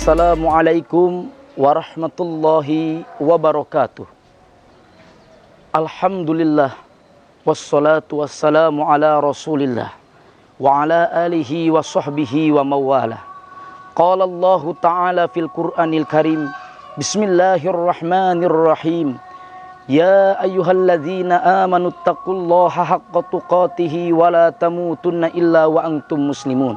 Assalamualaikum warahmatullahi wabarakatuh. Alhamdulillah wassalatu wassalamu ala Rasulillah wa ala alihi wa sahbihi wa mawalah. Qala Allah Ta'ala fil Qur'anil Karim, Bismillahirrahmanirrahim. Ya ayyuhalladzina amanu taqullaha haqqa tuqatihi wa la tamutunna illa wa antum muslimun.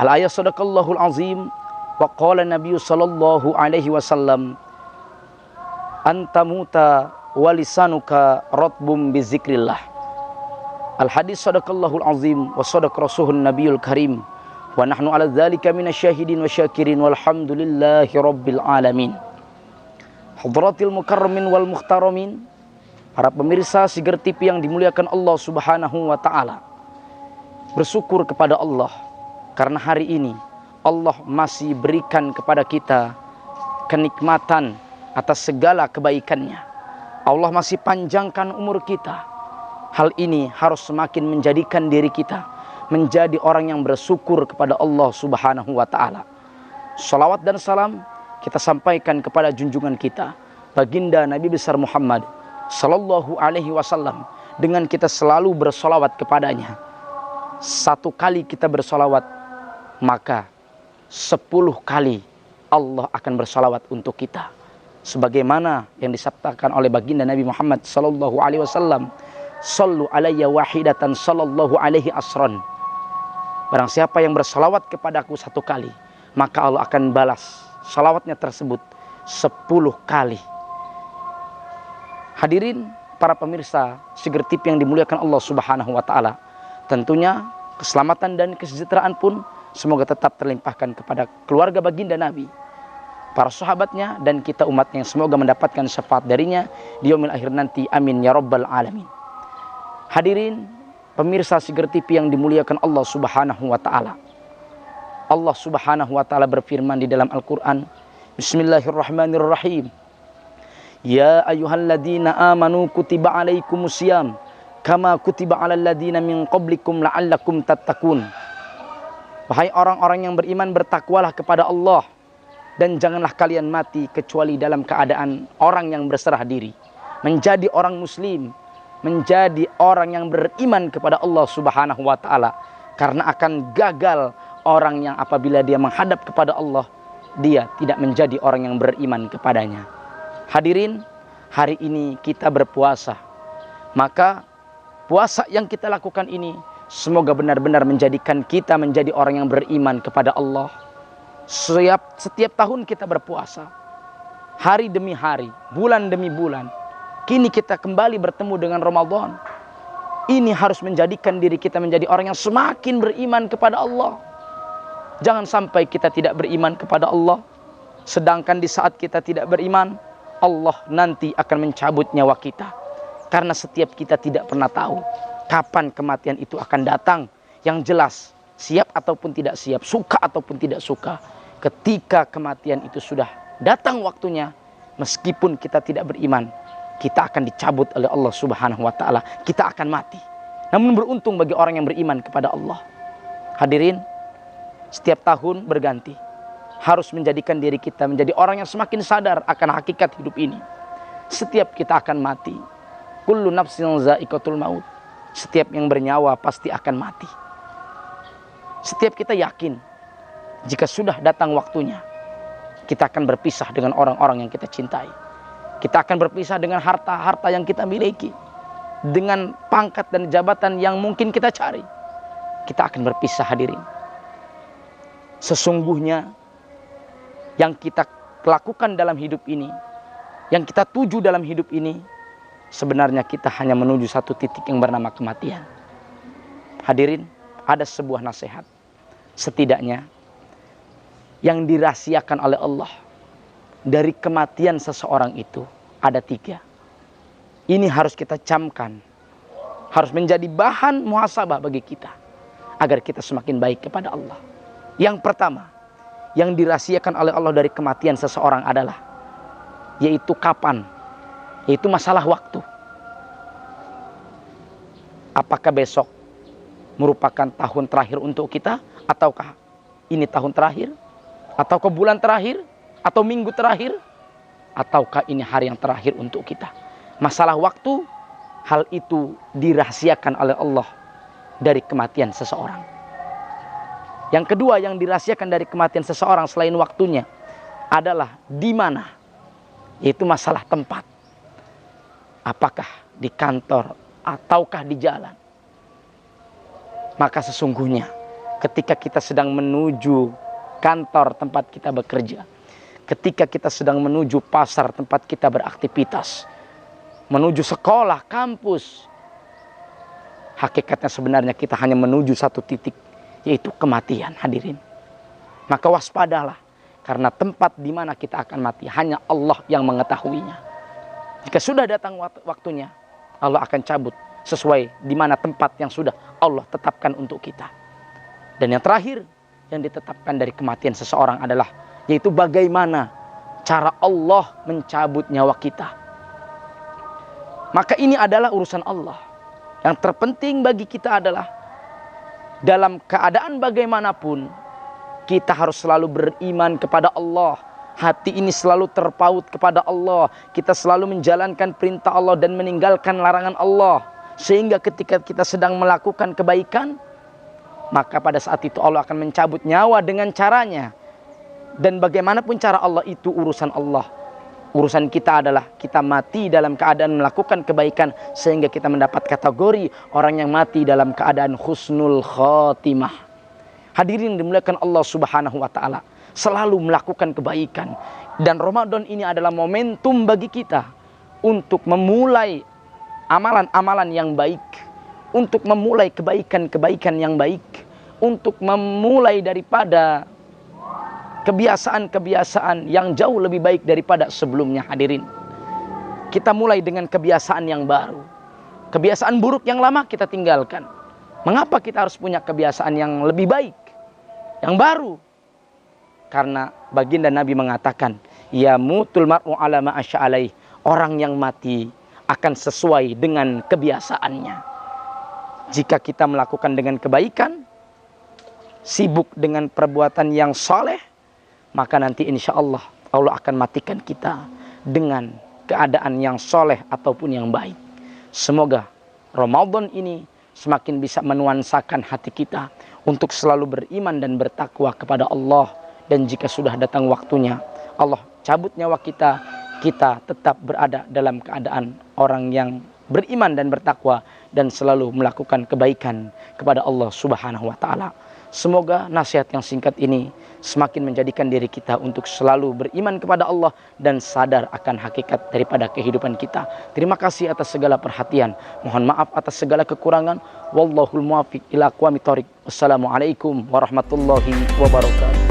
Al-ayat sadaqallahul azim. Wa qala Nabi sallallahu alaihi wasallam, antamuta walisanuka ratbum bizikrillah. Al-hadis sadaqallahul azim wa sadaq rasulun nabiyul karim. Wa nahnu ala dzalika minasyahidin wa syakirin walhamdulillahi rabbil alamin. Hadratil mukarramin wal muhtaramin, para pemirsa Sigar TV yang dimuliakan Allah Subhanahu wa taala. Bersyukur kepada Allah karena hari ini Allah masih berikan kepada kita kenikmatan atas segala kebaikannya. Allah masih panjangkan umur kita. Hal ini harus semakin menjadikan diri kita menjadi orang yang bersyukur kepada Allah Subhanahu wa taala. Salawat dan salam kita sampaikan kepada junjungan kita, baginda Nabi besar Muhammad sallallahu alaihi wasallam, dengan kita selalu bersolawat kepadanya. Satu kali kita bersolawat, maka 10 kali Allah akan bersalawat untuk kita. Sebagaimana yang disabdakan oleh baginda Nabi Muhammad sallallahu alaihi wasallam, sallu alayya wahidatan sallallahu alaihi asran. Barang siapa yang bersalawat kepadaku 1 kali, maka Allah akan balas salawatnya tersebut 10 kali. Hadirin para pemirsa Sigar TV yang dimuliakan Allah Subhanahu wa taala, tentunya keselamatan dan kesejahteraan pun semoga tetap terlimpahkan kepada keluarga baginda Nabi, para sahabatnya, dan kita umatnya, yang semoga mendapatkan syafaat darinya di yaumil akhir nanti. Amin ya rabbal alamin. Hadirin pemirsa Sigar TV yang dimuliakan Allah Subhanahu wa taala. Allah Subhanahu wa taala berfirman di dalam Al-Qur'an, Bismillahirrahmanirrahim. Ya ayyuhalladzina amanu kutiba alaikumusiyam kama kutiba alal ladzina min qablikum la'allakum tattaqun. Wahai orang-orang yang beriman, bertakwalah kepada Allah dan janganlah kalian mati kecuali dalam keadaan orang yang berserah diri, menjadi orang muslim, menjadi orang yang beriman kepada Allah Subhanahu wa taala. Karena akan gagal orang yang apabila dia menghadap kepada Allah, dia tidak menjadi orang yang beriman kepadanya. Hadirin, hari ini kita berpuasa. Maka puasa yang kita lakukan ini semoga benar-benar menjadikan kita menjadi orang yang beriman kepada Allah. Setiap tahun kita berpuasa, hari demi hari, bulan demi bulan. Kini kita kembali bertemu dengan Ramadan. Ini harus menjadikan diri kita menjadi orang yang semakin beriman kepada Allah. Jangan sampai kita tidak beriman kepada Allah, sedangkan di saat kita tidak beriman, Allah nanti akan mencabut nyawa kita. Karena setiap kita tidak pernah tahu kapan kematian itu akan datang. Yang jelas, siap ataupun tidak siap, suka ataupun tidak suka, ketika kematian itu sudah datang waktunya, meskipun kita tidak beriman, kita akan dicabut oleh Allah Subhanahu wa taala. Kita akan mati. Namun beruntung bagi orang yang beriman kepada Allah. Hadirin, setiap tahun berganti, harus menjadikan diri kita menjadi orang yang semakin sadar akan hakikat hidup ini. Setiap kita akan mati. Kullu nafsin za'iqatul maut. Setiap yang bernyawa pasti akan mati. Setiap kita yakin, jika sudah datang waktunya, kita akan berpisah dengan orang-orang yang kita cintai. Kita akan berpisah dengan harta-harta yang kita miliki, dengan pangkat dan jabatan yang mungkin kita cari. Kita akan berpisah, hadirin. Sesungguhnya yang kita lakukan dalam hidup ini, yang kita tuju dalam hidup ini, sebenarnya kita hanya menuju satu titik yang bernama kematian. Hadirin, ada sebuah nasihat. Setidaknya yang dirahasiakan oleh Allah dari kematian seseorang itu ada 3. Ini harus kita camkan, harus menjadi bahan muhasabah bagi kita, agar kita semakin baik kepada Allah. Yang pertama, yang dirahasiakan oleh Allah dari kematian seseorang adalah, yaitu kapan, yaitu masalah waktu. Apakah besok merupakan tahun terakhir untuk kita, ataukah ini tahun terakhir, Ataukah bulan terakhir? Atau minggu terakhir? Ataukah ini hari yang terakhir untuk kita? Masalah waktu, hal itu dirahasiakan oleh Allah dari kematian seseorang. Yang kedua yang dirahasiakan dari kematian seseorang selain waktunya adalah di mana? Yaitu masalah tempat. Apakah di kantor ataukah di jalan? Maka sesungguhnya ketika kita sedang menuju kantor tempat kita bekerja, ketika kita sedang menuju pasar tempat kita beraktivitas, menuju sekolah, kampus, hakikatnya sebenarnya kita hanya menuju satu titik, yaitu kematian, hadirin. Maka waspadalah, karena tempat di mana kita akan mati hanya Allah yang mengetahuinya. Jika sudah datang waktunya, Allah akan cabut sesuai di mana tempat yang sudah Allah tetapkan untuk kita. Dan yang terakhir yang ditetapkan dari kematian seseorang adalah yaitu bagaimana cara Allah mencabut nyawa kita. Maka ini adalah urusan Allah. Yang terpenting bagi kita adalah dalam keadaan bagaimanapun kita harus selalu beriman kepada Allah. Hati ini selalu terpaut kepada Allah. Kita selalu menjalankan perintah Allah dan meninggalkan larangan Allah. Sehingga ketika kita sedang melakukan kebaikan, maka pada saat itu Allah akan mencabut nyawa dengan caranya. Dan bagaimanapun cara Allah itu urusan Allah. Urusan kita adalah kita mati dalam keadaan melakukan kebaikan. Sehingga kita mendapat kategori orang yang mati dalam keadaan husnul khotimah. Hadirin dimuliakan Allah subhanahu wa ta'ala. Selalu melakukan kebaikan. Dan Ramadan ini adalah momentum bagi kita untuk memulai amalan-amalan yang baik. Untuk memulai kebaikan-kebaikan yang baik. Untuk memulai daripada kebiasaan-kebiasaan yang jauh lebih baik daripada sebelumnya, hadirin. Kita mulai dengan kebiasaan yang baru. Kebiasaan buruk yang lama kita tinggalkan. Mengapa kita harus punya kebiasaan yang lebih baik? Yang baru? Karena baginda Nabi mengatakan, ya mutul mar'u ala ma asya'alaih. Orang yang mati akan sesuai dengan kebiasaannya. Jika kita melakukan dengan kebaikan, sibuk dengan perbuatan yang soleh, maka nanti insya Allah Allah akan matikan kita dengan keadaan yang soleh ataupun yang baik. Semoga Ramadan ini semakin bisa menuansakan hati kita untuk selalu beriman dan bertakwa kepada Allah. Dan jika sudah datang waktunya Allah cabut nyawa kita, kita tetap berada dalam keadaan orang yang beriman dan bertakwa dan selalu melakukan kebaikan kepada Allah subhanahu wa ta'ala. Semoga nasihat yang singkat ini semakin menjadikan diri kita untuk selalu beriman kepada Allah dan sadar akan hakikat daripada kehidupan kita. Terima kasih atas segala perhatian. Mohon maaf atas segala kekurangan. Wallahul muwaffiq ila aqwamit thoriq. Wassalamualaikum warahmatullahi wabarakatuh.